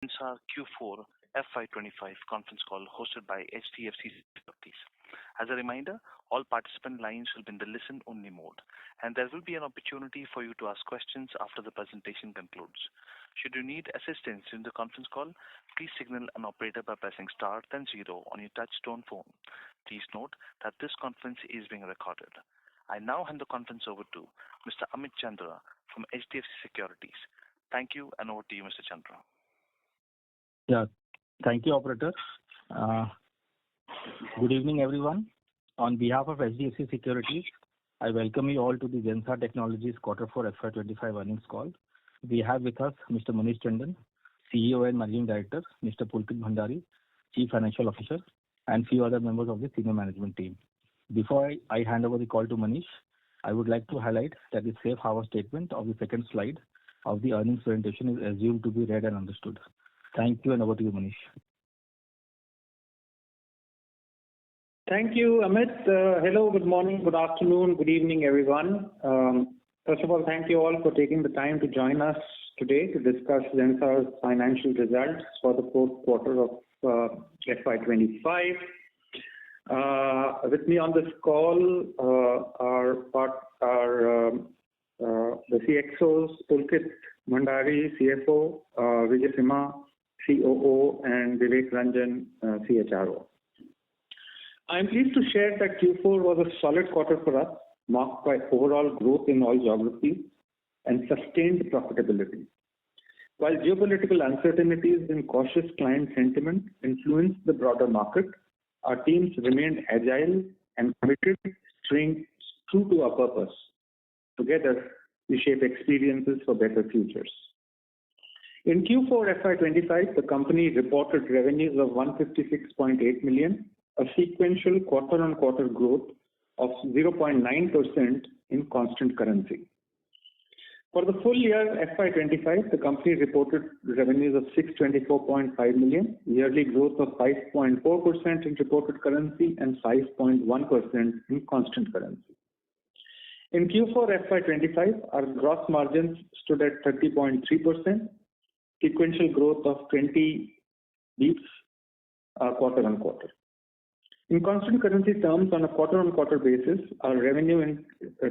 Zensar Q4FY25 conference call hosted by HDFC Securities. As a reminder, all participant lines will be in the listen-only mode, and there will be an opportunity for you to ask questions after the presentation concludes. Should you need assistance in the conference call, please signal an operator by pressing star then 0 on your touch-tone phone. Please note that this conference is being recorded. I now hand the conference over to Mr. Amit Chandra from HDFC Securities. Thank you, and over to you, Mr. Chandra. Yeah, thank you, operator. Good evening, everyone. On behalf of HDFC Securities, I welcome you all to the Zensar Technologies Q4 FY25 earnings call. We have with us Mr. Manish Tandon, CEO and Managing Director, Mr. Pulkit Bhandari, Chief Financial Officer, and few other members of the senior management team. Before I hand over the call to Manish, I would like to highlight that the safe harbor statement of the second slide of the earnings presentation is assumed to be read and understood. Thank you, and over to you, Manish. Thank you, Amit. Hello, good morning, good afternoon, good evening, everyone. First of all, thank you all for taking the time to join us today to discuss Zensar's financial results for the fourth quarter of FY25. With me on this call are the CXOs, Pulkit Bhandari, CFO, Vijay Sima, COO, and Vivek Ranjan, CHRO. I am pleased to share that Q4 was a solid quarter for us, marked by overall growth in all geographies and sustained profitability. While geopolitical uncertainties and cautious client sentiment influenced the broader market, our teams remained agile and committed, staying true to our purpose. Together, we shape experiences for better futures. In Q4 FY25, the company reported revenues of 156.8 million, a sequential quarter-on-quarter growth of 0.9% in constant currency. For the full year FY25, the company reported revenues of 624.5 million, yearly growth of 5.4% in reported currency and 5.1% in constant currency. In Q4 FY25, our gross margins stood at 30.3%, sequential growth of 20 basis points quarter-on-quarter. In constant currency terms, on a quarter-on-quarter basis, our revenue in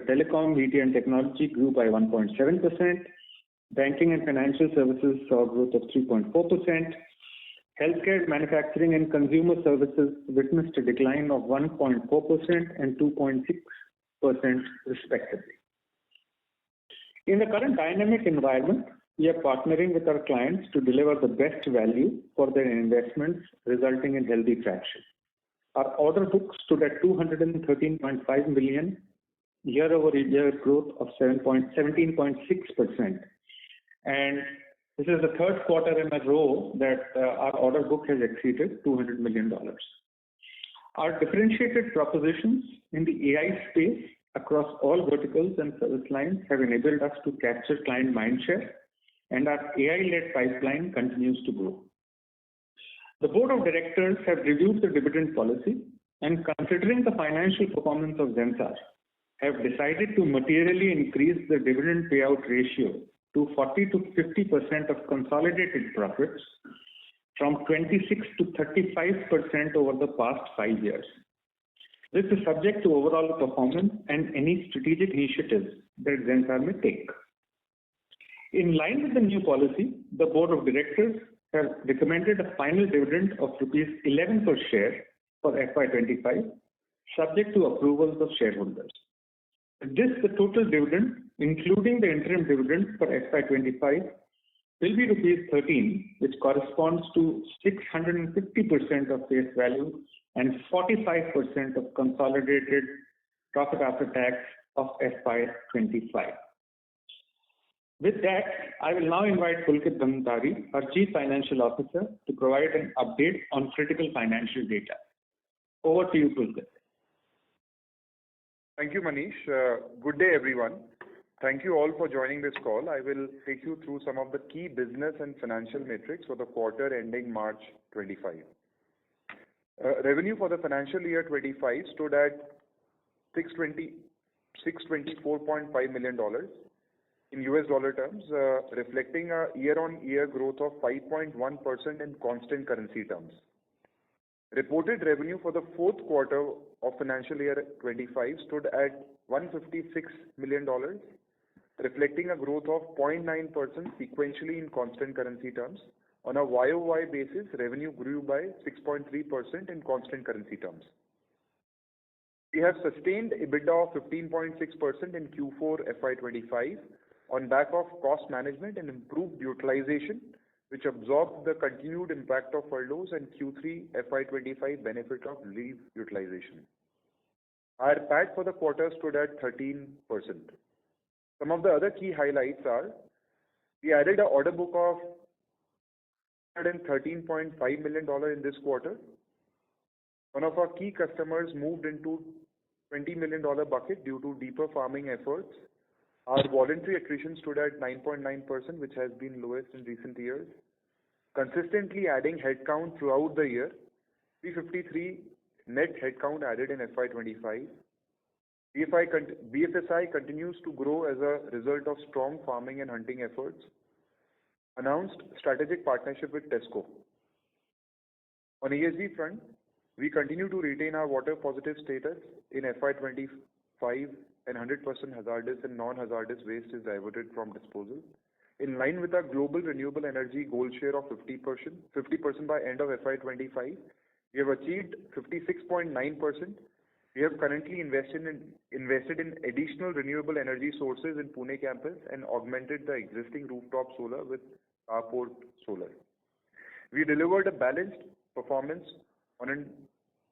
telecom, media, and technology grew by 1.7%. Banking and financial services saw growth of 3.4%. Healthcare, manufacturing, and consumer services witnessed a decline of 1.4% and 2.6% respectively. In the current dynamic environment, we are partnering with our clients to deliver the best value for their investments, resulting in healthy traction. Our order book stood at 213.5 million, year-over-year growth of 17.6%. And this is the third quarter in a row that our order book has exceeded $200 million. Our differentiated propositions in the AI space across all verticals and service lines have enabled us to capture client mindshare, and our AI-led pipeline continues to grow. The board of directors have reviewed the dividend policy and, considering the financial performance of Zensar, have decided to materially increase the dividend payout ratio to 40 to 50% of consolidated profits from 26 to 35% over the past 5 years. This is subject to overall performance and any strategic initiatives that Zensar may take. In line with the new policy, the board of directors have recommended a final dividend of rupees 11 per share for FY25, subject to approvals of shareholders. This, the total dividend, including the interim dividend for FY25, will be rupees 13, which corresponds to 650% of face value and 45% of consolidated profit after tax of FY25. With that, I will now invite Pulkit Bhandari, our Chief Financial Officer, to provide an update on critical financial data. Over to you, Pulkit. Thank you, Manish. Good day, everyone. Thank you all for joining this call. I will take you through some of the key business and financial metrics for the quarter ending March 25. Revenue for the financial year 25 stood at $624.5 million, in US dollar terms, reflecting a year-on-year growth of 5.1% in constant currency terms. Reported revenue for the fourth quarter of financial year 25 stood at $156 million, reflecting a growth of 0.9% sequentially in constant currency terms. On a YOY basis, revenue grew by 6.3% in constant currency terms. We have sustained EBITDA of 15.6% in Q4 FY25 on back of cost management and improved utilization, which absorbed the continued impact of furloughs and Q3 FY25 benefit of leave utilization. Our PAT for the quarter stood at 13%. Some of the other key highlights are, we added an order book of $113.5 million in this quarter. One of our key customers moved into $20 million bucket due to deeper farming efforts. Our voluntary attrition stood at 9.9%, which has been lowest in recent years. Consistently adding headcount throughout the year, 353 net headcount added in FY25. BFSI continues to grow as a result of strong farming and hunting efforts. Announced strategic partnership with Tesco. On ESG front, we continue to retain our water positive status in FY25 and 100% hazardous and non-hazardous waste is diverted from disposal. In line with our global renewable energy goal share of 50% by end of FY25, we have achieved 56.9%. We have currently invested in additional renewable energy sources in Pune campus and augmented the existing rooftop solar with carport solar. We delivered a balanced performance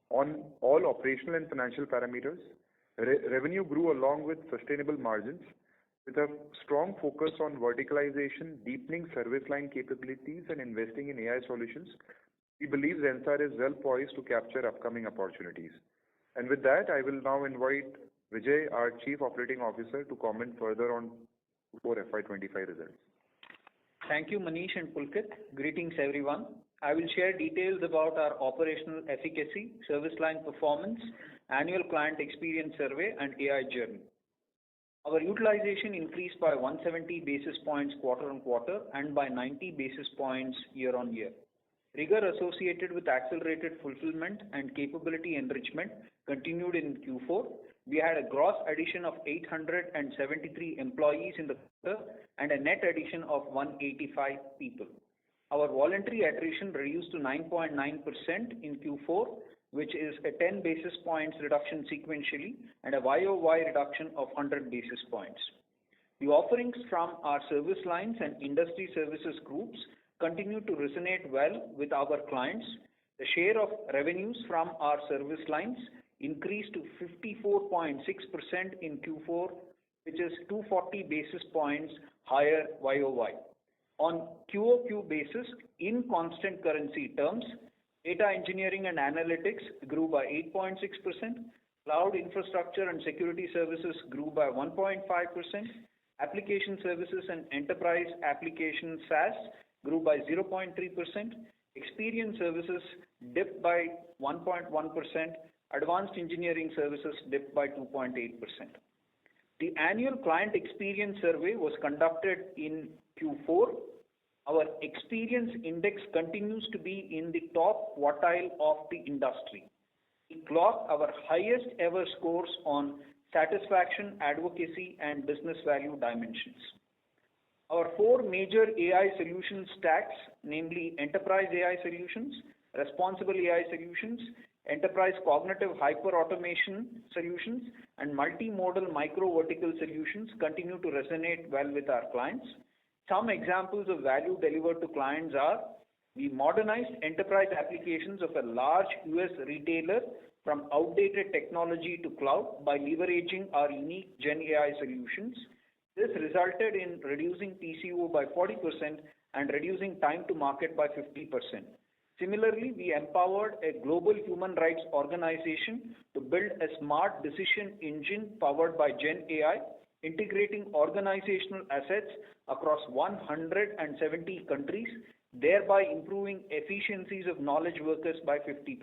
on all operational and financial parameters. Revenue grew along with sustainable margins, with a strong focus on verticalization, deepening service line capabilities, and investing in AI solutions. We believe Zensar is well poised to capture upcoming opportunities. And with that, I will now invite Vijay, our Chief Operating Officer, to comment further on Q4 FY25 results. Thank you, Manish and Pulkit. Greetings, everyone. I will share details about our operational efficacy, service line performance, annual client experience survey, and AI journey. Our utilization increased by 170 basis points quarter on quarter and by 90 basis points year on year. Rigor associated with accelerated fulfillment and capability enrichment continued in Q4. We had a gross addition of 873 employees in the quarter and a net addition of 185 people. Our voluntary attrition reduced to 9.9% in Q4, which is a 10 basis points reduction sequentially and a YOY reduction of 100 basis points. The offerings from our service lines and industry services groups continue to resonate well with our clients. The share of revenues from our service lines increased to 54.6% in Q4, which is 240 basis points higher YOY. On QOQ basis, in constant currency terms, data engineering and analytics grew by 8.6%, cloud infrastructure and security services grew by 1.5%, application services and enterprise application SaaS grew by 0.3%, experience services dipped by 1.1%, advanced engineering services dipped by 2.8%. The annual client experience survey was conducted in Q4. Our experience index continues to be in the top quartile of the industry. We clocked our highest ever scores on satisfaction, advocacy, and business value dimensions. Our four major AI solution stacks, namely Enterprise AI Solutions, Responsible AI Solutions, Enterprise Cognitive Hyperautomation Solutions, and Multimodal Micro-Vertical Solutions, continue to resonate well with our clients. Some examples of value delivered to clients are: we modernized enterprise applications of a large US retailer from outdated technology to cloud by leveraging our unique Gen AI solutions. This resulted in reducing TCO by 40% and reducing time to market by 50%. Similarly, we empowered a global human rights organization to build a smart decision engine powered by Gen AI, integrating organizational assets across 170 countries, thereby improving efficiencies of knowledge workers by 50%.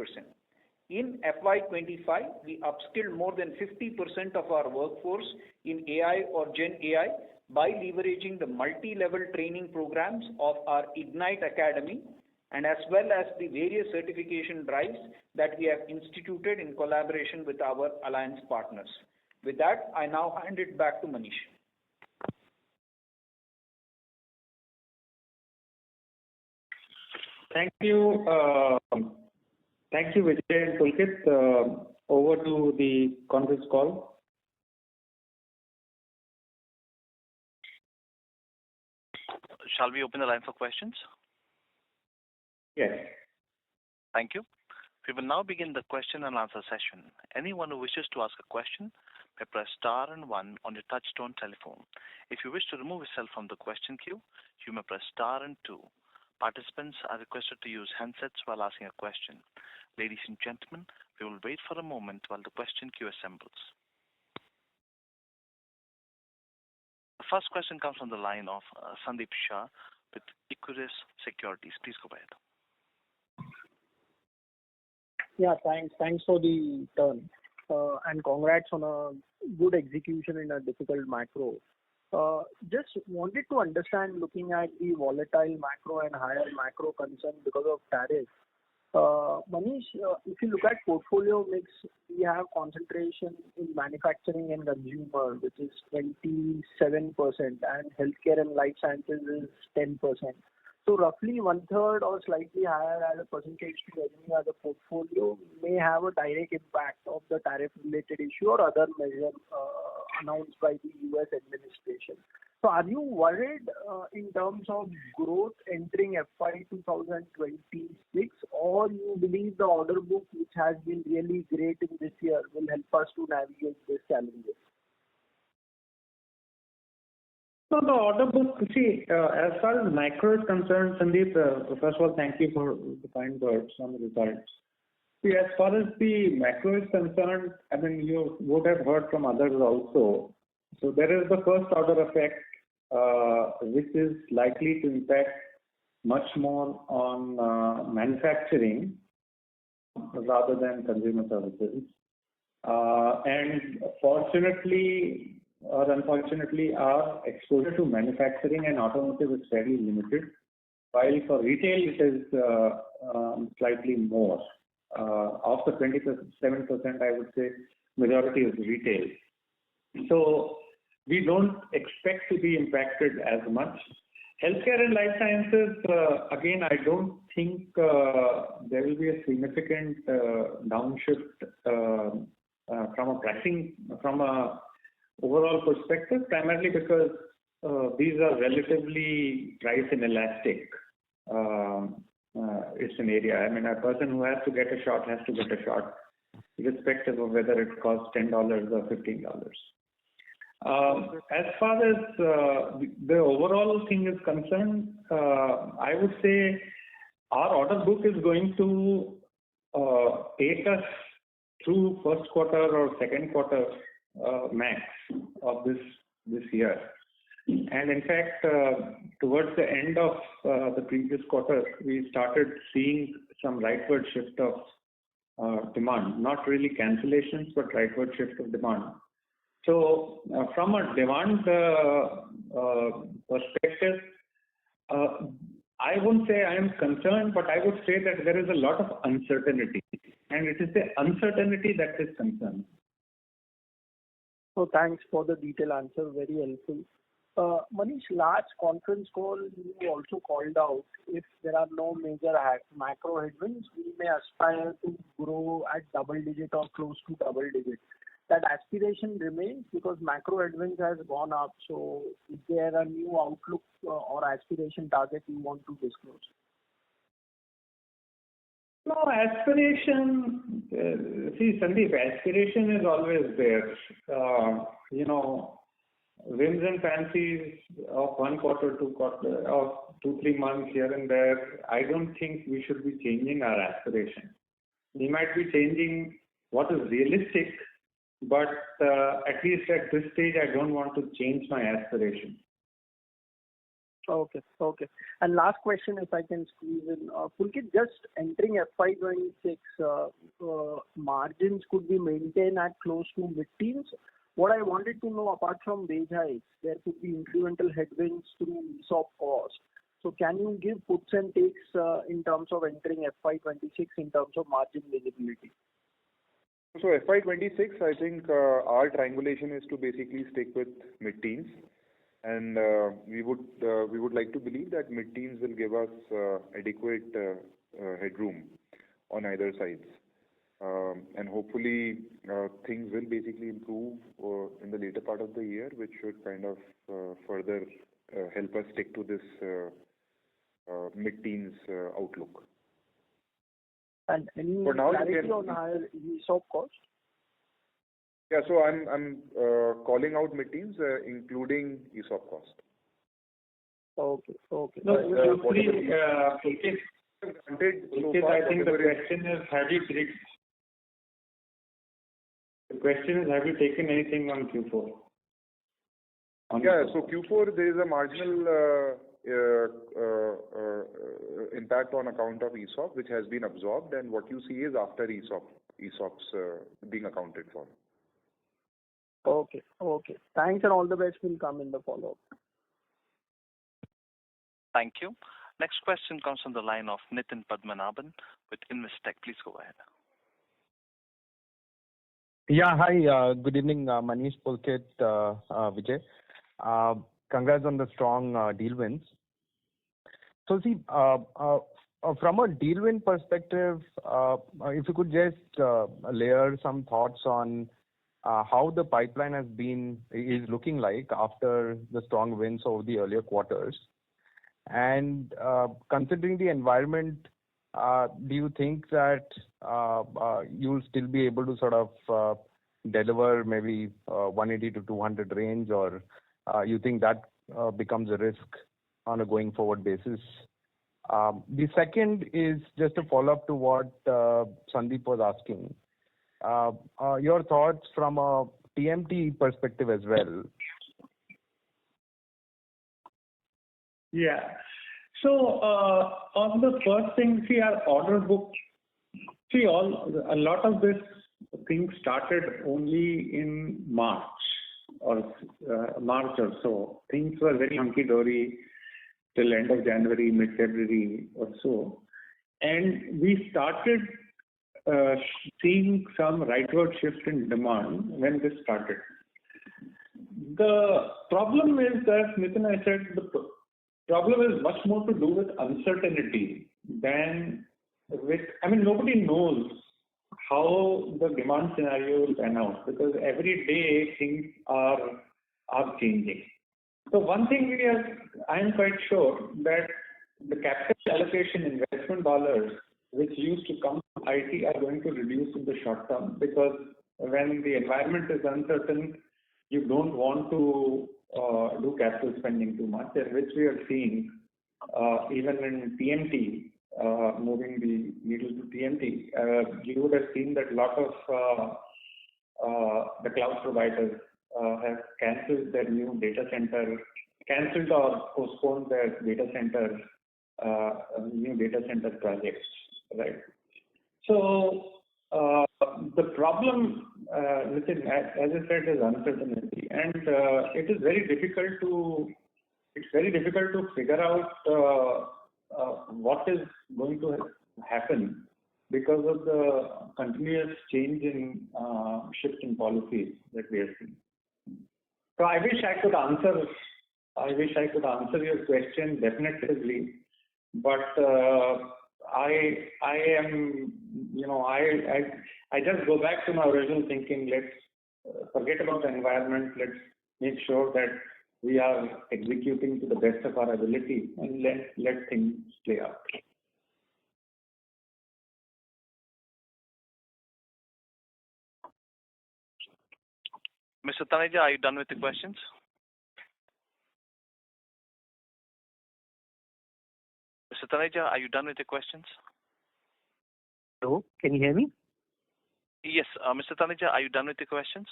In FY25, we upskilled more than 50% of our workforce in AI or Gen AI by leveraging the multi-level training programs of our Ignite Academy and as well as the various certification drives that we have instituted in collaboration with our alliance partners. With that, I now hand it back to Manish. Thank you. Thank you, Vijay and Pulkit. Over to the conference call. Shall we open the line for questions? Yes. Thank you. We will now begin the question and answer session. Anyone who wishes to ask a question may press star and one on your touchtone telephone. If you wish to remove yourself from the question queue, you may press star and two. Participants are requested to use handsets while asking a question. Ladies and gentlemen, we will wait for a moment while the question queue assembles. The first question comes from the line of Sandeep Shah with Equirus Securities. Please go ahead. Yeah, thanks. Thanks for the turn. And congrats on a good execution in a difficult macro. Just wanted to understand, looking at the volatile macro and higher macro concern because of tariffs. Manish, if you look at portfolio mix, we have concentration in manufacturing and consumer, which is 27%, and healthcare and life sciences is 10%. So roughly 1/3 or slightly higher as a percentage to revenue as a portfolio may have a direct impact of the tariff-related issue or other measure announced by the US administration. So are you worried in terms of growth entering FY 2026, or you believe the order book, which has been really great in this year, will help us to navigate these challenges? So the order book, see, as far as macro is concerned, Sandeep, first of all, thank you for the kind words on the results. See, as far as the macro is concerned, I mean, you would have heard from others also. So there is the first order effect, which is likely to impact much more on manufacturing rather than consumer services. And fortunately or unfortunately, our exposure to manufacturing and automotive is fairly limited, while for retail it is slightly more. Of the 27%, I would say majority is retail. So we don't expect to be impacted as much. Healthcare and life sciences, again, I don't think there will be a significant downshift from a pricing, from a overall perspective, primarily because these are relatively price inelastic. It's an area. I mean, a person who has to get a shot has to get a shot, irrespective of whether it costs $10 or $15. As far as the overall thing is concerned, I would say our order book is going to take us through first quarter or second quarter max of this year. And in fact, towards the end of the previous quarter, we started seeing some rightward shift of demand, not really cancellations, but rightward shift of demand. So from a demand perspective, I wouldn't say I am concerned, but I would say that there is a lot of uncertainty, and it is the uncertainty that is concerned. So thanks for the detailed answer, very helpful. Manish, last conference call, you also called out if there are no major macro headwinds, we may aspire to grow at double digit or close to double digit. That aspiration remains because macro headwinds has gone up. So is there a new outlook or aspiration target you want to disclose? No, aspiration, see, Sandeep, aspiration is always there. Whims and fancies of 1 quarter, 2 quarter, of 2-3 months here and there, I don't think we should be changing our aspiration. We might be changing what is realistic, but at least at this stage, I don't want to change my aspiration. Okay. And last question, if I can squeeze in. Pulkit, just entering FY26, margins could be maintained at close to mid-teens, What I wanted to know, apart from wage hikes, there could be incremental headwinds through ESOP cost. So can you give puts and takes in terms of entering FY26 in terms of margin visibility? So FY26, I think our triangulation is to basically stick with mid-teens, and we would like to believe that mid-teens will give us adequate headroom on either sides. And hopefully things will basically improve in the later part of the year, which should kind of further help us stick to this mid-teens outlook. And any For now, clarity on higher ESOP cost? Yeah, so I'm calling out mid-teens, including ESOP cost. Okay. No, Pulkit, I think the question is, have you taken anything on Q4? Yeah, so Q4 there is a marginal impact on account of ESOP, which has been absorbed, and what you see is after ESOPs being accounted for. Okay. Thanks and all the best will come in the follow-up. Thank you. Next question comes from the line of Nitin Padmanabhan with Investec. Please go ahead. Yeah, hi. Good evening, Manish, Pulkit, Vijay. Congrats on the strong deal wins. So see, from a deal win perspective, if you could just layer some thoughts on how the pipeline is looking like after the strong wins over the earlier quarters. And considering the environment, do you think that you'll still be able to sort of deliver maybe 180 to 200 range, or you think that becomes a risk on a going forward basis? The second is just a follow-up to what Sandeep was asking. Your thoughts from a TMT perspective as well. Yeah. So on the first thing, see our order book. A lot of this thing started only in March or so. Things were very hunky-dory till end of January, mid-February or so. And we started seeing some rightward shift in demand when this started. The problem is that, Nitin, I said, the problem is much more to do with uncertainty than with, nobody knows how the demand scenario will pan out, because every day things are changing. So one thing I am quite sure that the capital allocation investment dollars which used to come from IT are going to reduce in the short term, because when the environment is uncertain, you don't want to do capital spending too much, and which we are seeing even in TMT, moving the needle to TMT. You would have seen that a lot of the cloud providers have cancelled or postponed their new data center projects, right? So the problem, Nitin, as I said, is uncertainty, and it is very difficult to figure out what is going to happen because of the continuous change in shift in policies that we are seeing. So I wish I could answer your question definitively, but I just go back to my original thinking. Let's forget about the environment. Let's make sure that we are executing to the best of our ability, and let things play out. Mr. Taneja, are you done with the questions? Mr. Taneja, are you done with the questions? Hello, can you hear me? Yes, Mr. Taneja, are you done with the questions?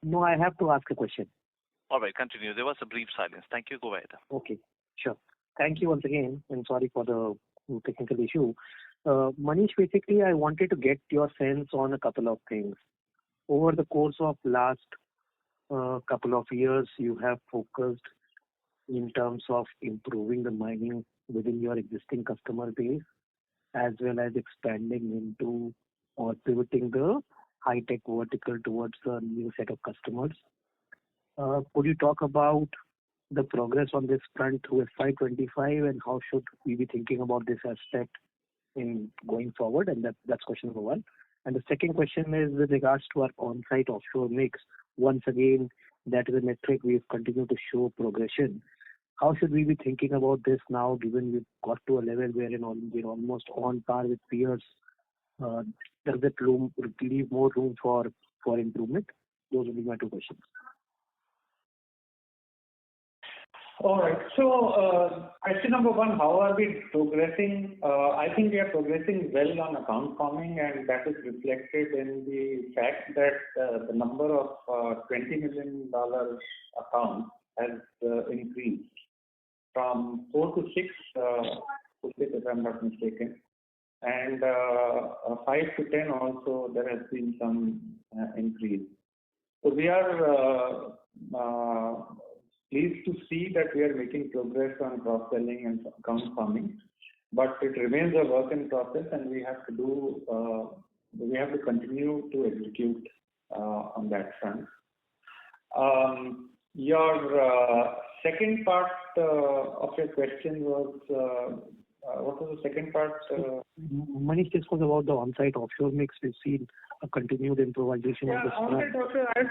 No, I have to ask a question. All right, continue. There was a brief silence. Thank you. Go ahead. Okay, sure. Thank you once again, and sorry for the technical issue. Manish, basically, I wanted to get your sense on a couple of things. Over the course of last couple of years you have focused in terms of improving the mining within your existing customer base, as well as expanding into or pivoting the high-tech vertical towards a new set of customers. Could you talk about the progress on this front through FY25, and how should we be thinking about this aspect in going forward? And that's question number one. And the second question is with regards to our on-site offshore mix. Once again, that is a metric we've continued to show progression. How should we be thinking about this now, given we've got to a level where we're almost on par with peers? Does that leave more room for improvement? Those will be my two questions. All right. So, question number one, how are we progressing? I think we are progressing well on account farming, and that is reflected in the fact that the number of $20 million accounts has increased from 4 to 6, if I'm not mistaken. And 5 to 10 also, there has been some increase. So we are pleased to see that we are making progress on cross-selling and account farming, but it remains a work in process, and we have to continue to execute on that front. Your second part of your question was, what was the second part? Manish, this was about the on-site offshore mix. We've seen a continued improvisation on this front. On-site offshore, I have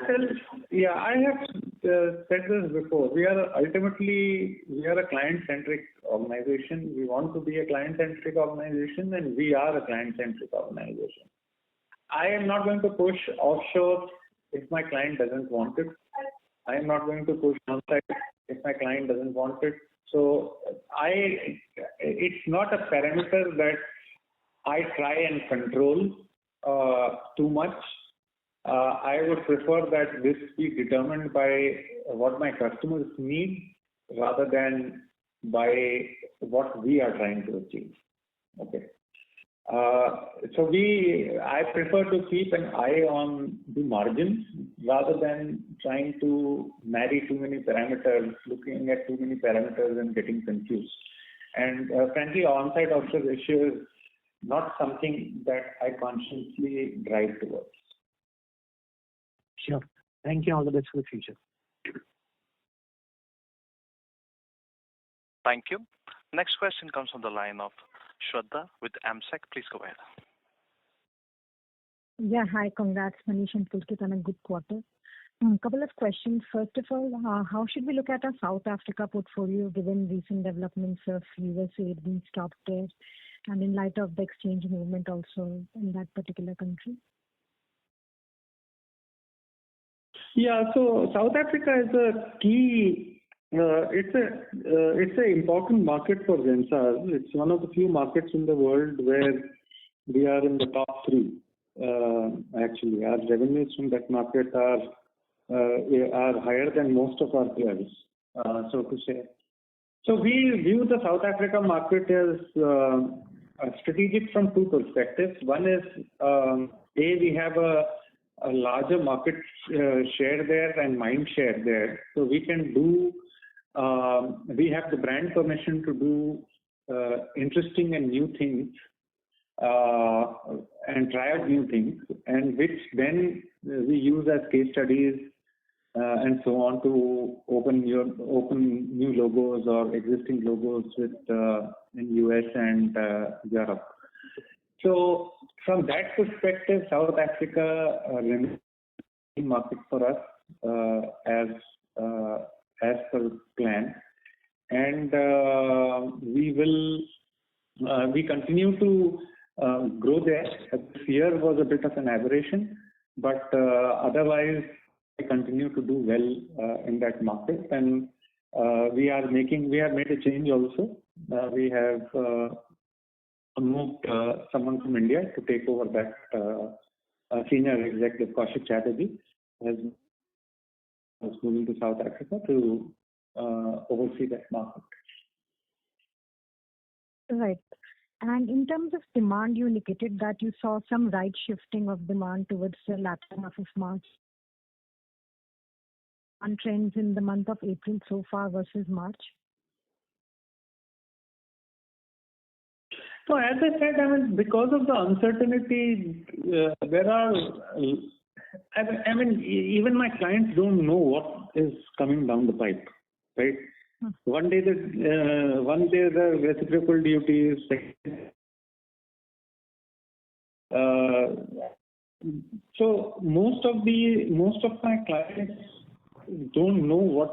said this before. We are a client-centric organization. We want to be a client-centric organization, and we are a client-centric organization. I am not going to push offshore if my client doesn't want it. I am not going to push on-site if my client doesn't want it. So it's not a parameter that I try and control too much. I would prefer that this be determined by what my customers need rather than by what we are trying to achieve. Okay. So I prefer to keep an eye on the margins rather than trying to marry too many parameters, looking at too many parameters and getting confused. And frankly, on-site offshore ratio is not something that I consciously drive towards. Sure. Thank you. All the best for the future. Thank you. Next question comes from the line of Shraddha with AMSEC. Please go ahead. Yeah, hi. Congrats, Manish and Pulkit, on a good quarter. Couple of questions. First of all, how should we look at our South Africa portfolio given recent developments of USA being stopped there, and in light of the exchange movement also in that particular country? Yeah, so South Africa is a key. It's an important market for Zensar. It's one of the few markets in the world where we are in the top 3. Actually, our revenues from that market are higher than most of our peers, so to say. So we view the South Africa market as strategic from 2 perspectives. One is, we have a larger market share there and mind share there. So we can do, we have the brand permission to do interesting and new things and try out new things, and which then we use as case studies and so on to open new logos or existing logos with in US and Europe. So from that perspective, South Africa remains a market for us as per plan, and we continue to grow there. This year was a bit of an aberration, but otherwise we continue to do well in that market, and we have made a change also. We have moved someone from India to take over that senior executive, Kaushik Chatterjee, has moving to South Africa to oversee that market. Right. And in terms of demand, you indicated that you saw some right shifting of demand towards the latter half of March. on trends in the month of April so far versus March? So as I said, I mean, because of the uncertainty, there are, even my clients don't know what is coming down the pipe, right? One day the reciprocal duties. So most of my clients don't know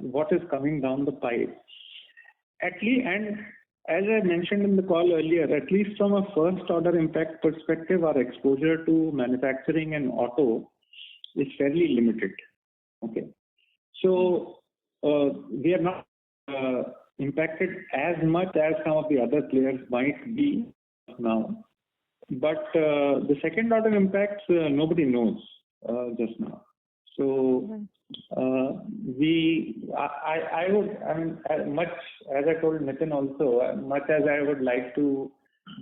what is coming down the pipe. At least, and as I mentioned in the call earlier, at least from a first order impact perspective, our exposure to manufacturing and auto is fairly limited. Okay, so we are not impacted as much as some of the other players might be now. But the second order impacts nobody knows just now. So as much as I told Nitin also, much as I would like to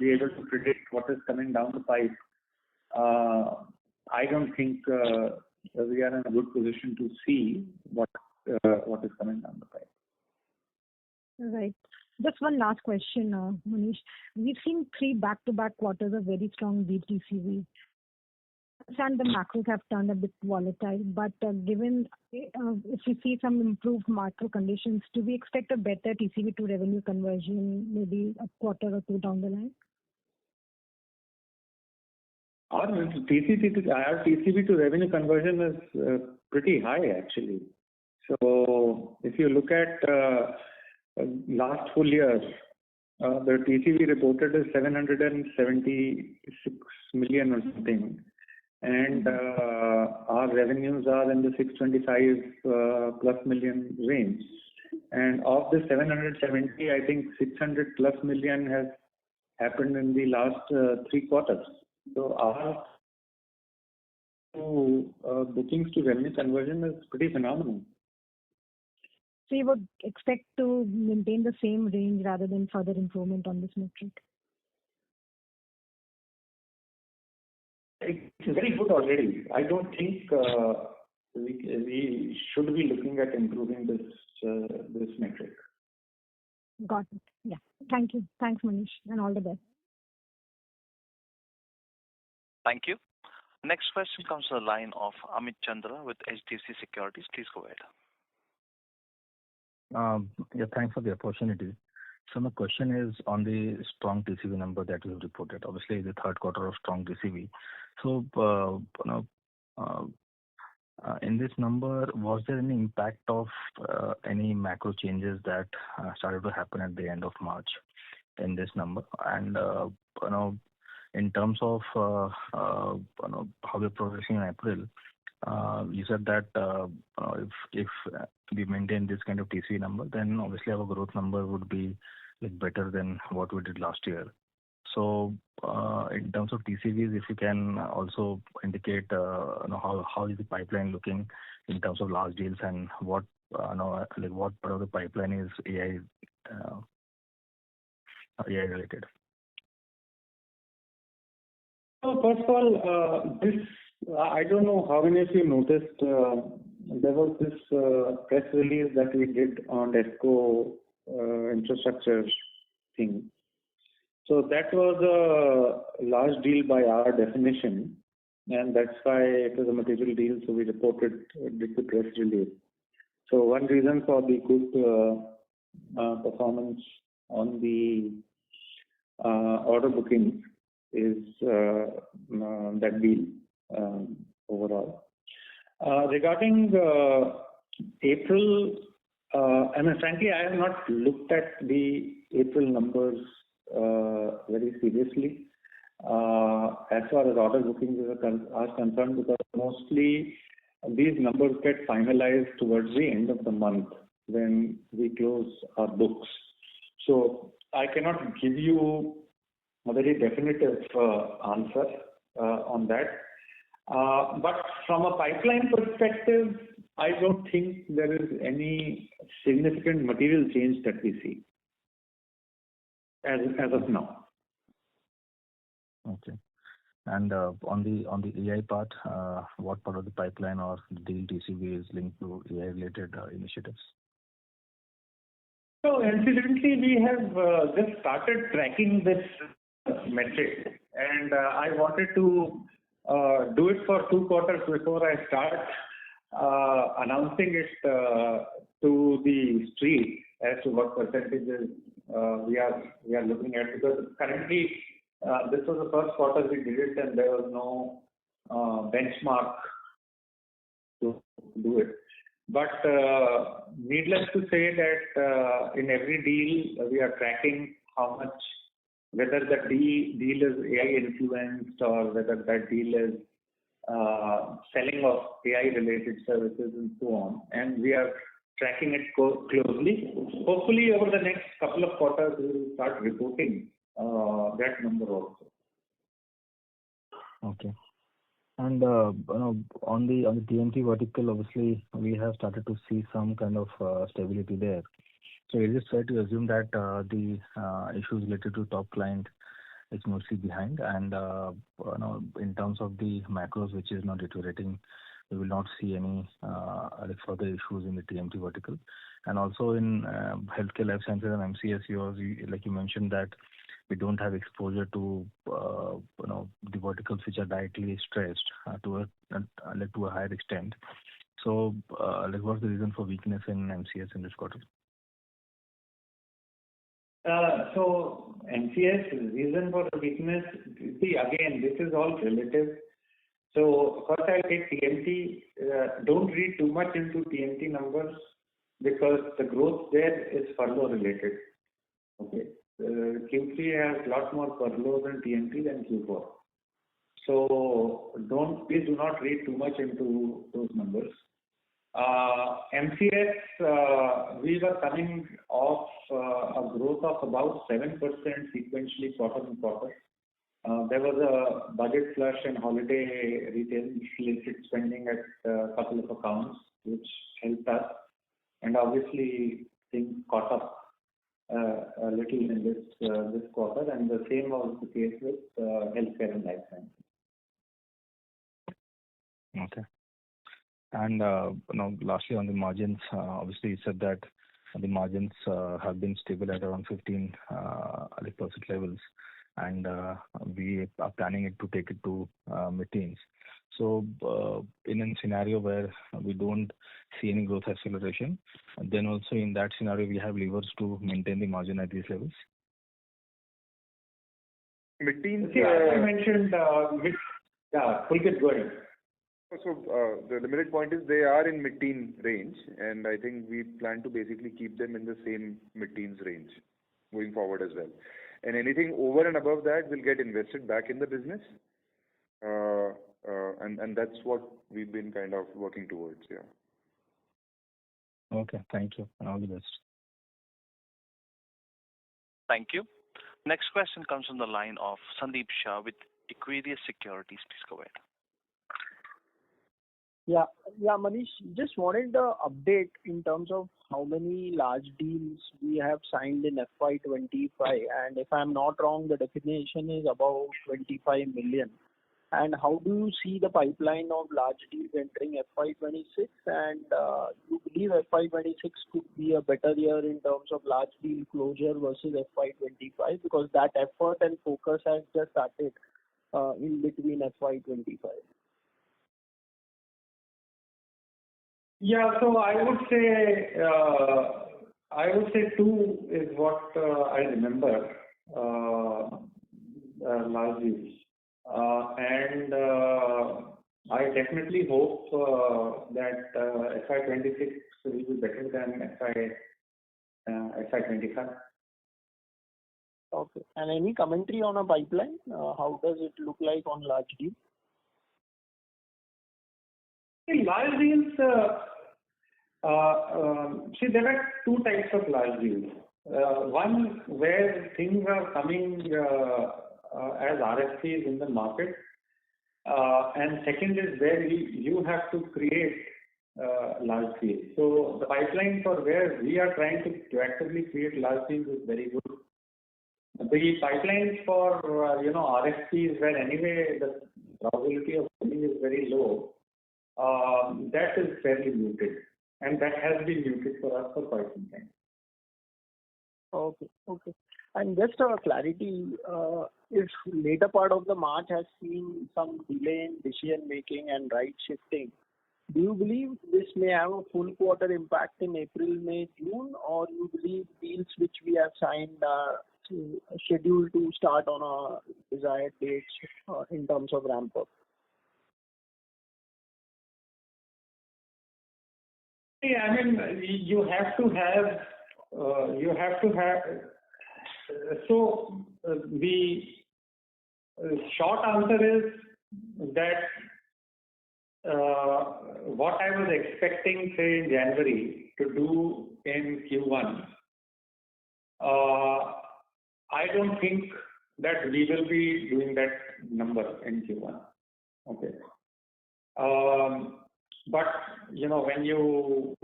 be able to predict what is coming down the pipe, I don't think we are in a good position to see what is coming down the pipe. Right. Just one last question, Manish. We've seen 3 back-to-back quarters of very strong deal TCV. And the macros have turned a bit volatile, but given if we see some improved macro conditions, do we expect a better TCV to revenue conversion maybe a quarter or two down the line? Our TCV to revenue conversion is pretty high actually. So if you look at last full year, the TCV reported is 776 million or something. And our revenues are in the 625 plus million range. And of the 770, I think 600 plus million has happened in the last 3 quarters. So our bookings to revenue conversion is pretty phenomenal. So you would expect to maintain the same range rather than further improvement on this metric? It's very good already. I don't think we should be looking at improving this metric. Got it. Yeah. Thank you. Thanks, Manish, and all the best. Thank you. Next question comes to the line of Amit Chandra with HDFC Securities. Please go ahead. Thanks for the opportunity. So my question is on the strong TCV number that you have reported. Obviously, the third quarter of strong TCV. So, in this number, was there any impact of any macro changes that started to happen at the end of March in this number? And in terms of how we're progressing in April, you said that if we maintain this kind of TCV number, then obviously our growth number would be better than what we did last year. So in terms of TCVs, if you can also indicate how is the pipeline looking in terms of large deals, and what part of the pipeline is AI related? So first of all, I don't know how many of you noticed, there was this press release that we did on ESCO infrastructure thing. So that was a large deal by our definition, and that's why it was a material deal, so we did the press release. So one reason for the good performance on the order bookings is that deal overall. Regarding April, frankly, I have not looked at the April numbers very seriously as far as order bookings are concerned, because mostly these numbers get finalized towards the end of the month when we close our books. So I cannot give you a very definitive answer on that. But from a pipeline perspective, I don't think there is any significant material change that we see as of now. Okay. And on the AI part, what part of the pipeline or the deal TCV is linked to AI-related initiatives? So incidentally, we have just started tracking this metric, and I wanted to do it for 2 quarters before I start announcing it to the street as to what percentages we are looking at, because currently this was the first quarter we did it and there was no benchmark to do it. But needless to say that in every deal we are tracking how much, whether the deal is AI influenced or whether that deal is selling of AI related services and so on. And we are tracking it closely. Hopefully over the next couple of quarters we will start reporting that number also. Okay. And on the TMT vertical, obviously we have started to see some kind of stability there. So is it fair to assume that the issues related to top client is mostly behind, and in terms of the macros, which is not deteriorating, we will not see any further issues in the TMT vertical? And also in healthcare, life sciences, and MCS, like you mentioned that we don't have exposure to the verticals which are directly stressed to a higher extent. So what's the reason for weakness in MCS in this quarter? So MCS reason for the weakness, see again, this is all relative. So first I'll take TMT. Don't read too much into TMT numbers because the growth there is furlough related. Okay, Q3 has a lot more furloughs in TMT than Q4. So please do not read too much into those numbers. MCS, we were coming off a growth of about 7% sequentially quarter on quarter. There was a budget flush and holiday retail related spending at a couple of accounts, which helped us. And obviously things caught up a little in this quarter, and the same was the case with healthcare and life sciences. Okay. And lastly, on the margins, obviously you said that the margins have been stable at around 15% levels, and we are planning it to take it to mid-teens. So in a scenario where we don't see any growth acceleration, then also in that scenario we have levers to maintain the margin at these levels. Mid-teens. I mentioned Pulkit, go ahead. So the limited point is they are in mid-teen range, and I think we plan to basically keep them in the same mid-teens range going forward as well. And anything over and above that will get invested back in the business, and that's what we've been kind of working towards. Yeah. Okay, thank you, and all the best. Thank you. Next question comes from the line of Sandeep Shah with Equirus Securities. Please go ahead. Yeah, Manish, just wanted the update in terms of how many large deals we have signed in FY25, and if I'm not wrong, the definition is about 25 million. And how do you see the pipeline of large deals entering FY26? And you believe FY26 could be a better year in terms of large deal closure versus FY25, because that effort and focus has just started in between FY25. Yeah, so I would say 2 is what I remember large deals, and I definitely hope that FY26 will be better than FY25. Okay, and any commentary on a pipeline? How does it look like on large deals? Large deals, see, there are 2 types of large deals. One where things are coming as RFPs in the market, and second is where you have to create large deals. So the pipeline for where we are trying to actively create large deals is very good. The pipelines for RFPs, where anyway the probability of winning is very low, that is fairly muted, and that has been muted for us for quite some time. Okay. Okay. And just a clarity, if later part of the March has seen some delay in decision making and right shifting, do you believe this may have a full quarter impact in April, May, June, or you believe deals which we have signed are scheduled to start on a desired date in terms of ramp up? Yeah, I mean, you have to have. So the short answer is that what I was expecting, say, in January to do in Q1, I don't think that we will be doing that number in Q1. Okay. But when you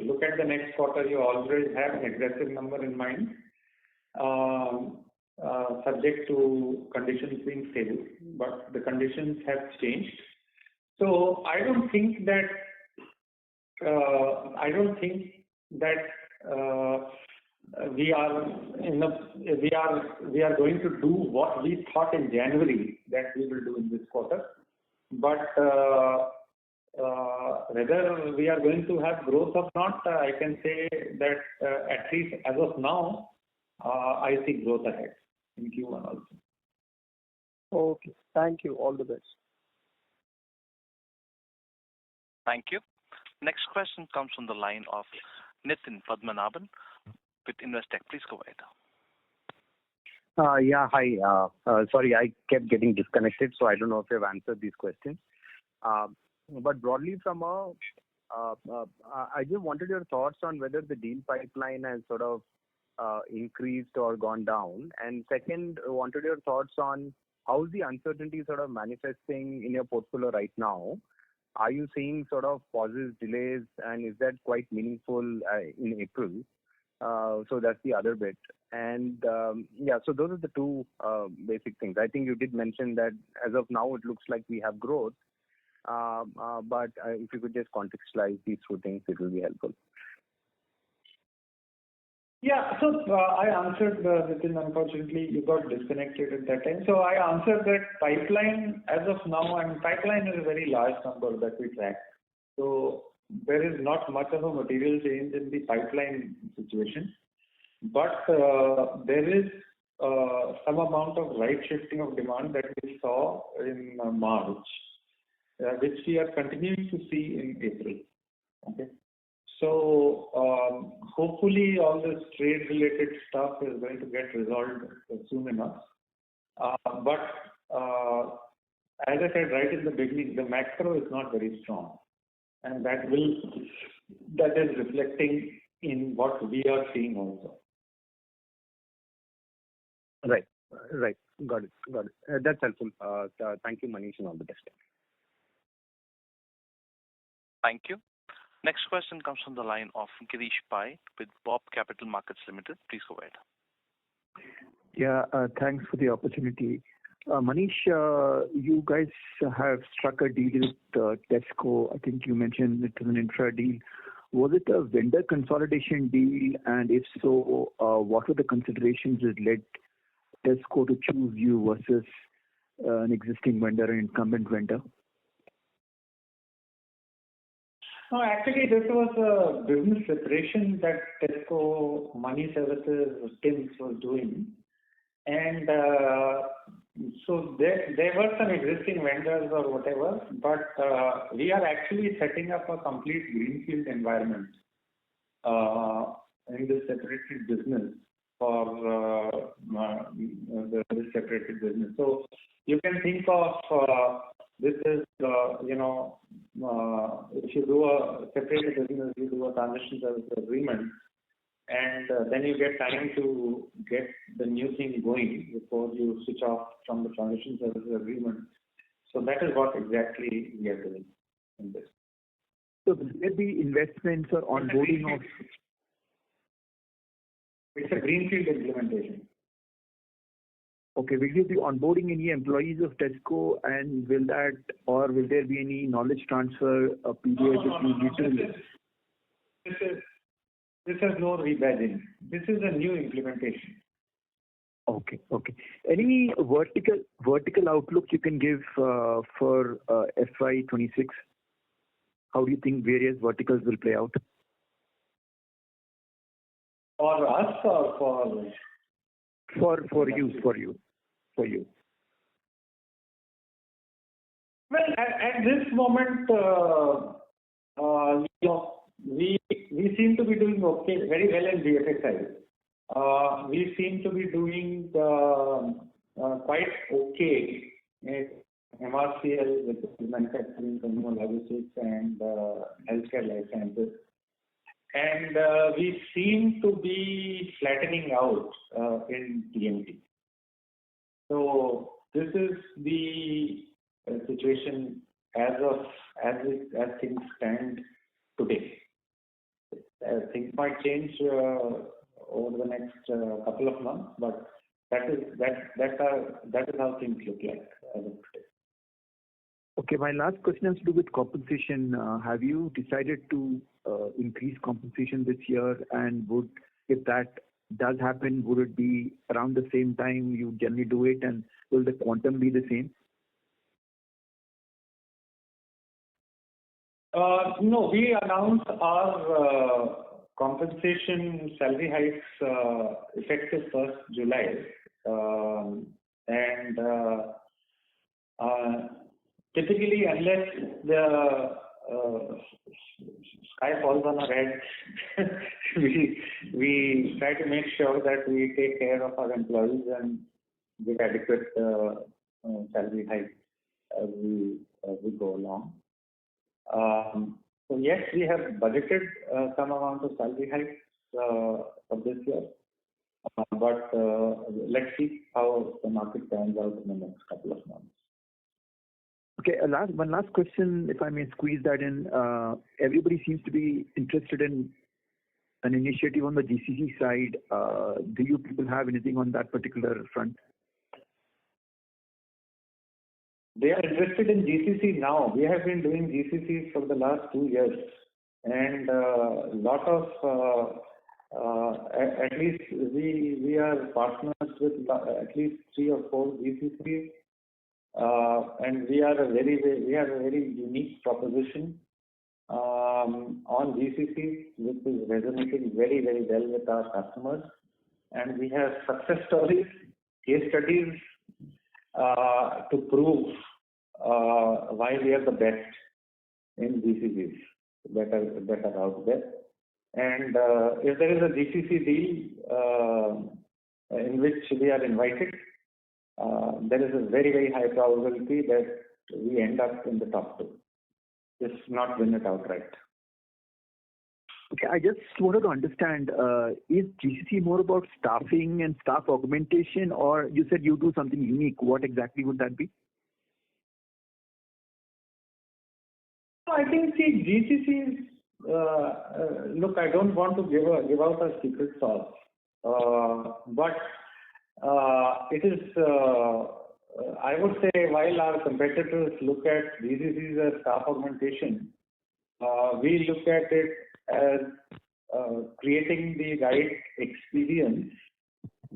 look at the next quarter, you always have an aggressive number in mind, subject to conditions being stable. But the conditions have changed. So I don't think that we are going to do what we thought in January that we will do in this quarter. But whether we are going to have growth or not, I can say that at least as of now, I see growth ahead in Q1 also. Okay. Thank you. All the best. Thank you. Next question comes from the line of Nitin Padmanabhan with Investec. Please go ahead. Yeah, hi. Sorry, I kept getting disconnected, so I don't know if you've answered these questions. But broadly, I just wanted your thoughts on whether the deal pipeline has sort of increased or gone down. And second, I wanted your thoughts on how is the uncertainty sort of manifesting in your portfolio right now? Are you seeing sort of pauses, delays, and is that quite meaningful in April? So that's the other bit. And yeah, so those are the two basic things. I think you did mention that as of now, it looks like we have growth. But if you could just contextualize these two things, it will be helpful. Yeah, so I answered, Nitin, unfortunately, you got disconnected at that time. So I answered that pipeline as of now, and pipeline is a very large number that we track. So there is not much of a material change in the pipeline situation. But there is some amount of right shifting of demand that we saw in March, which we are continuing to see in April. Okay. So hopefully all this trade-related stuff is going to get resolved soon enough. But as I said right in the beginning, the macro is not very strong, and that is reflecting in what we are seeing also. Right. Got it. That's helpful. Thank you, Manish, and all the best. Thank you. Next question comes from the line of Girish Pai with Bob Capital Markets Limited. Please go ahead. Yeah, thanks for the opportunity. Manish, you guys have struck a deal with Tesco. I think you mentioned it was an infra deal. Was it a vendor consolidation deal? And if so, what were the considerations that led Tesco to choose you versus an existing vendor, an incumbent vendor? No, actually, this was a business separation that Tesco Money Services TIMS was doing. And so there were some existing vendors or whatever, but we are actually setting up a complete greenfield environment in this separated business for this separated business. So you can think of this is, if you do a separated business, you do a transition service agreement, and then you get time to get the new thing going before you switch off from the transition service agreement. So that is what exactly we are doing in this. So will there be investments or onboarding of? It's a greenfield implementation. Okay. Will you be onboarding any employees of Tesco, and will there be any knowledge transfer period that you need to? This is no rebadging. This is a new implementation. Okay. Any vertical outlook you can give for FY26? How do you think various verticals will play out? For us or for? For you. Well, at this moment, we seem to be doing okay, very well in BFSI. We seem to be doing quite okay in MRCL, which is manufacturing, consumer logistics, and healthcare life sciences. And we seem to be flattening out in TMT. So this is the situation as things stand today. Things might change over the next couple of months, but that is how things look like as of today. Okay, my last question has to do with compensation. Have you decided to increase compensation this year? And if that does happen, would it be around the same time you generally do it? And will the quantum be the same? No, we announced our compensation salary hikes effective 1st July. Typically, unless the sky falls on our head, we try to make sure that we take care of our employees and give adequate salary hikes as we go along. So yes, we have budgeted some amount of salary hikes for this year, but let's see how the market turns out in the next couple of months. Okay, one last question, if I may squeeze that in. Everybody seems to be interested in an initiative on the GCC side. Do you people have anything on that particular front? They are interested in GCC now. We have been doing GCC for the last 2 years, and a lot of at least we are partners with at least 3 or 4 GCCs, and we have a very unique proposition on GCC, which is resonating very, very well with our customers. And we have success stories, case studies to prove why we are the best in GCCs that are out there. And if there is a GCC deal in which we are invited, there is a very, very high probability that we end up in the top 2, if not win it outright. Okay, I just wanted to understand, is GCC more about staffing and staff augmentation, or you said you do something unique? What exactly would that be? I think, GCCs, look, I don't want to give out a secret sauce, but it is, I would say, while our competitors look at GCCs as staff augmentation, we look at it as creating the right experience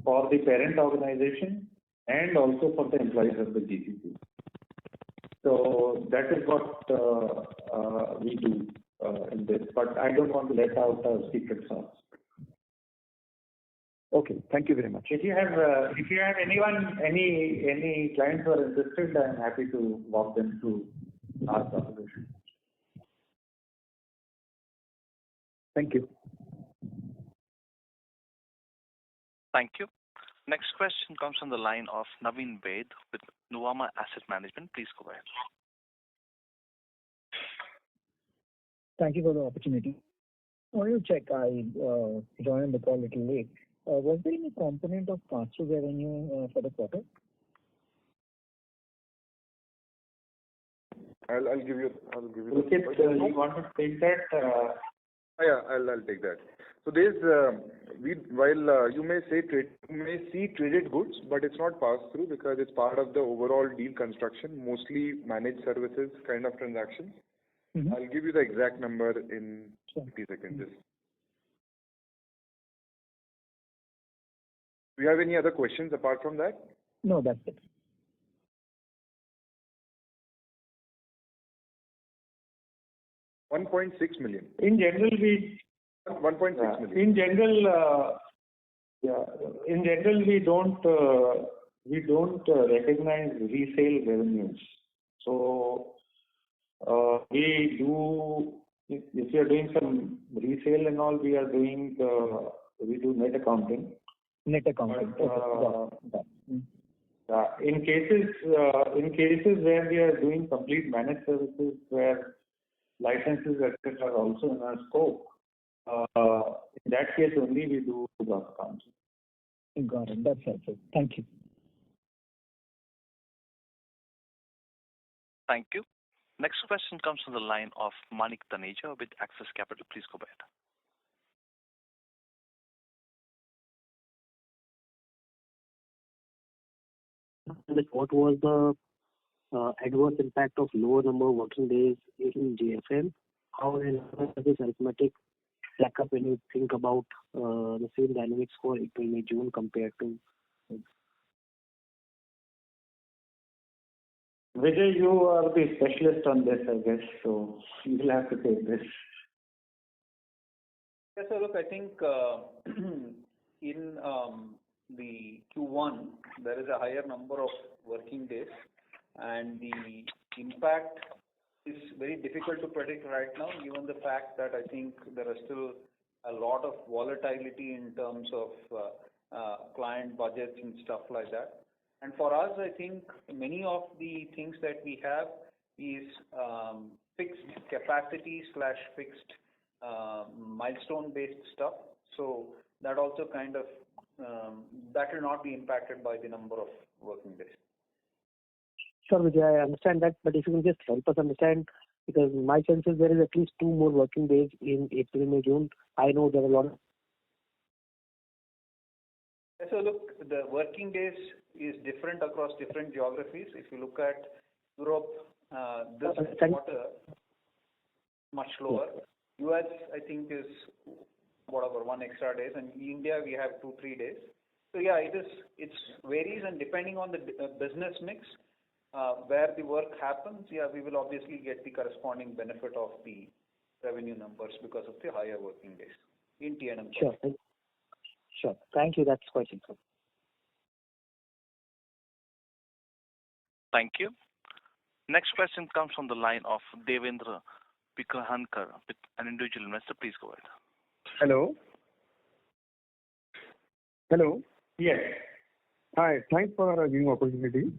for the parent organization and also for the employees of the GCC. So that is what we do in this, but I don't want to let out a secret sauce. Okay, thank you very much. If you have any clients who are interested, I'm happy to walk them through our proposition. Thank you. Thank you. Next question comes from the line of Naveen Vaid with Nuvama Asset Management. Please go ahead. Thank you for the opportunity. I want to check, I joined the call a little late. Was there any component of pass-through revenue for the quarter? I'll give you. Pulkit, you want to take that? Yeah, I'll take that. So there's while you may see traded goods, but it's not passed through because it's part of the overall deal construction, mostly managed services kind of transactions. Mm-hmm. I'll give you the exact number in 30 seconds. Just. Do you have any other questions apart from that? No, that's it. $1.6 million. In general, we 1.6 million. In general, we don't recognize resale revenues. So we do, if you are doing some resale and all, we do net accounting. Net accounting. But, in cases where we are doing complete managed services, where licenses etc. are also in our scope, in that case only we do gross accounting. Got it. That's helpful. Thank you. Thank you. Next question comes from the line of Manik Taneja with Axis Capital. Please go ahead. What was the adverse impact of lower number of working days in JFM? How does this arithmetic stack up when you think about the same dynamics for April, May, June compared to? Vijay, you are the specialist on this, I guess, so you will have to take this. Yes, so look, I think in the Q1, there is a higher number of working days, and the impact is very difficult to predict right now, given the fact that I think there are still a lot of volatility in terms of client budgets and stuff like that. And for us, I think many of the things that we have is fixed capacity / fixed milestone-based stuff. So that also kind of that will not be impacted by the number of working days. Sure, Vijay, I understand that, but if you can just help us understand, because my sense is there is at least 2 more working days in April, May, June. I know there are a lot of. So look, the working days is different across different geographies. If you look at Europe, this quarter much lower. US, I think, is whatever 1 extra days, and India we have 2-3 days. So yeah, it varies, and depending on the business mix, where the work happens, yeah, we will obviously get the corresponding benefit of the revenue numbers because of the higher working days in T&M. Sure. Sure. Thank you. That's quite simple. Thank you. Next question comes from the line of Devendra Pikhankar with an individual investor. Please go ahead. Hello. Hello. Yes. Hi. Thanks for giving opportunity.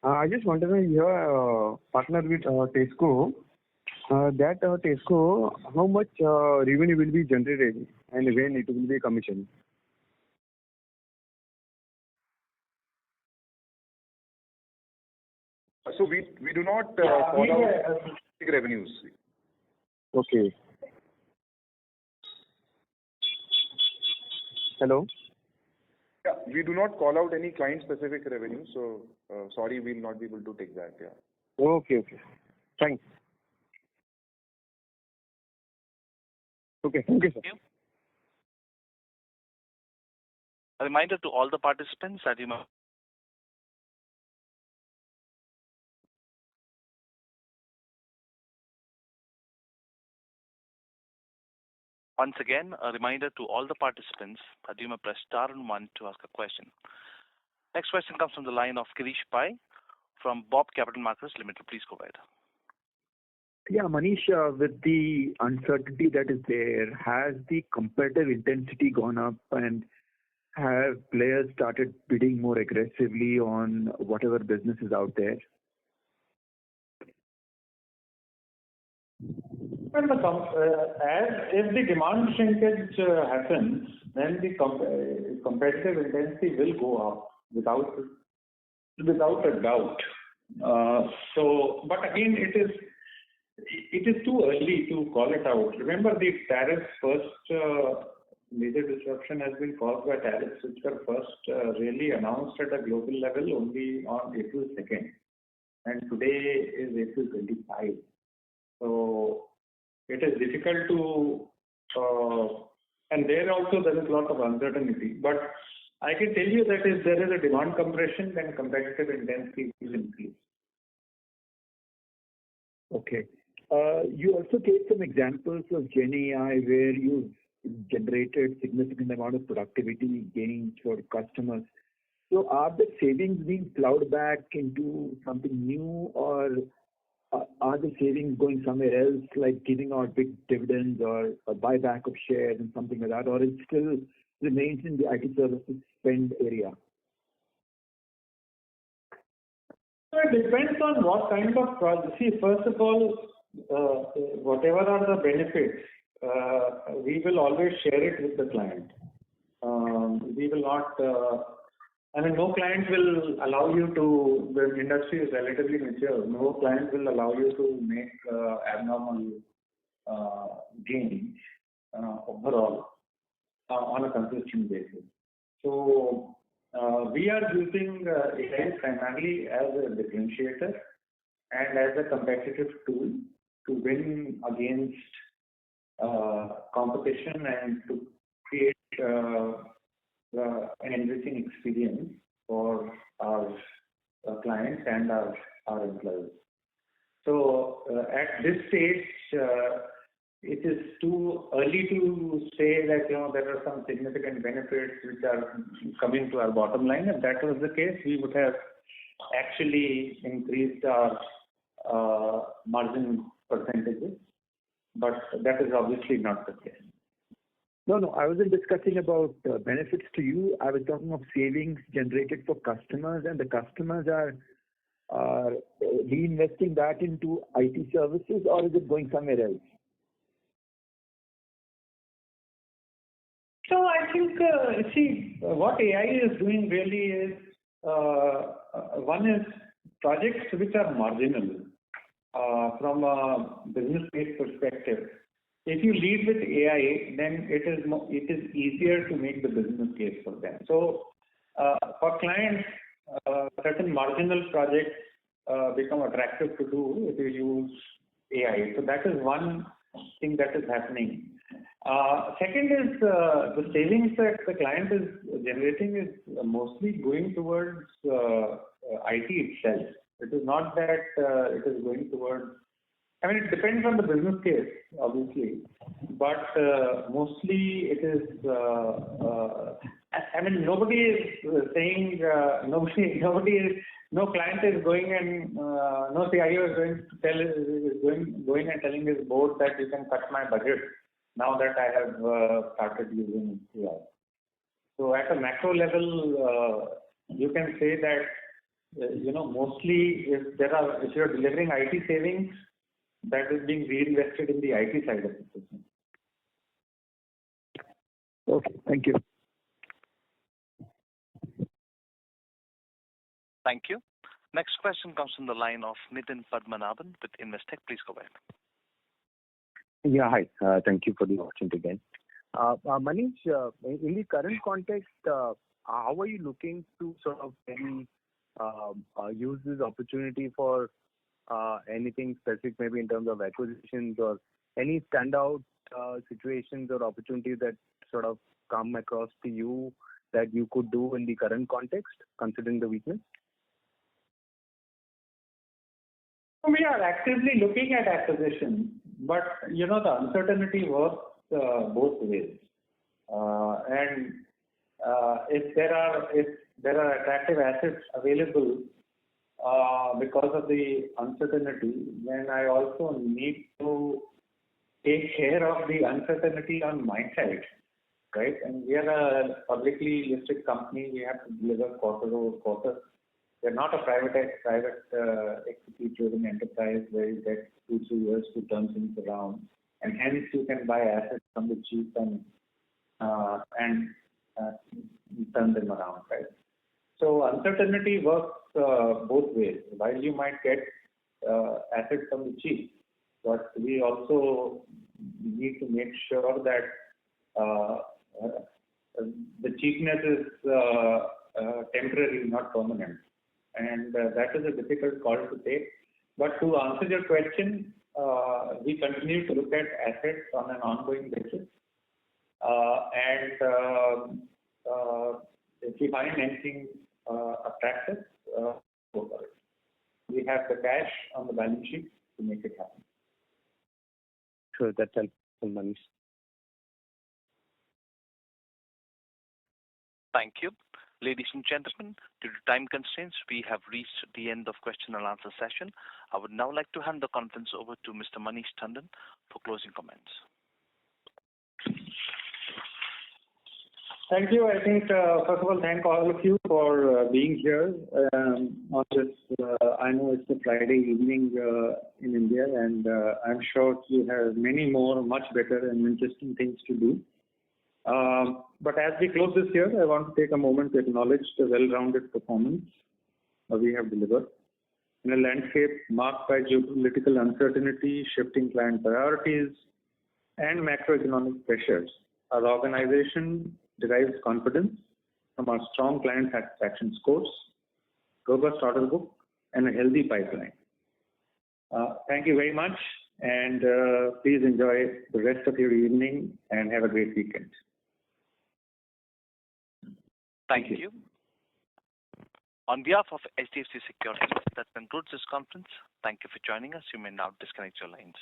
I just wanted to hear partner with Tesco. That Tesco, how much revenue will be generated and when it will be commissioned? So we do not call out big revenues. Okay. Hello. Yeah, we do not call out any client-specific revenue, so sorry, we'll not be able to take that. Yeah. Okay. Thanks. Okay. Thank you, sir. Thank you. A reminder to all the participants that you must. Once again, a reminder to all the participants that you may press star and 1 to ask a question. Next question comes from the line of Kirish Pai from Bob Capital Markets Limited. Please go ahead. Yeah, Manish, with the uncertainty that is there, has the competitive intensity gone up and have players started bidding more aggressively on whatever business is out there? Well, if the demand shrinkage happens, then the competitive intensity will go up without a doubt. But again, it is It is too early to call it out. Remember, the tariffs first major disruption has been caused by tariffs which were first really announced at a global level only on April 2nd. And today is April 25. So it is difficult to, and there also there is a lot of uncertainty. But I can tell you that if there is a demand compression, then competitive intensity will increase. Okay. You also gave some examples of Gen AI where you generated significant amount of productivity gains for customers. So are the savings being plowed back into something new, or are the savings going somewhere else, like giving out big dividends or a buyback of shares and something like that, or it still remains in the IT services spend area? So it depends on what kind of project. See, first of all, whatever are the benefits, we will always share it with the client. We will not, no client will allow you to, the industry is relatively mature, no client will allow you to make abnormal gains overall on a consistent basis. So we are using AI primarily as a differentiator and as a competitive tool to win against competition and to create an enriching experience for our clients and our employees. So at this stage, it is too early to say that there are some significant benefits which are coming to our bottom line. If that was the case, we would have actually increased our margin percentages, but that is obviously not the case. No, I wasn't discussing about benefits to you. I was talking of savings generated for customers, and the customers are reinvesting that into IT services, or is it going somewhere else? So I think, what AI is doing really is, one is projects which are marginal from a business case perspective. If you lead with AI, then it is easier to make the business case for them. So for clients, certain marginal projects become attractive to do if you use AI. So that is one thing that is happening. Second is the savings that the client is generating is mostly going towards IT itself. It is not that it is going towards, it depends on the business case, obviously, but mostly it is, nobody is saying, no client is going and no CIO is going and telling his board that you can cut my budget now that I have started using AI. So at a macro level, you can say that, mostly if you're delivering IT savings, that is being reinvested in the IT side of the business. Okay, thank you. Thank you. Next question comes from the line of Nitin Padmanabhan with Investec. Please go ahead. Yeah, hi. Thank you for the opportunity again. Manish, in the current context, how are you looking to sort of maybe use this opportunity for anything specific, maybe in terms of acquisitions or any standout situations or opportunities that sort of come across to you that you could do in the current context, considering the weakness? We are actively looking at acquisitions, but the uncertainty works both ways. If there are attractive assets available because of the uncertainty, then I also need to take care of the uncertainty on my side, right? And we are a publicly listed company. We have to deliver quarter over quarter. We are not a private equity-driven enterprise where you get 2-3 years to turn things around, and hence you can buy assets from the cheap and turn them around, right? So uncertainty works both ways. While you might get assets from the cheap, but we also need to make sure that the cheapness is temporary, not permanent. And that is a difficult call to take. But to answer your question, we continue to look at assets on an ongoing basis. If we find anything attractive, go for it. We have the cash on the balance sheet to make it happen. Sure, that's helpful, Manish. Thank you. Ladies and gentlemen, due to time constraints, we have reached the end of question and answer session. I would now like to hand the conference over to Mr. Manish Tandon for closing comments. Thank you. I think, first of all, thank all of you for being here on this. I know it's a Friday evening in India, and I'm sure you have many more much better and interesting things to do. But as we close this year, I want to take a moment to acknowledge the well-rounded performance we have delivered. In a landscape marked by geopolitical uncertainty, shifting client priorities, and macroeconomic pressures, our organization derives confidence from our strong client satisfaction scores, robust order book, and a healthy pipeline. Thank you very much, and please enjoy the rest of your evening and have a great weekend. Thank you. On behalf of HDFC Securities, that concludes this conference. Thank you for joining us. You may now disconnect your lines.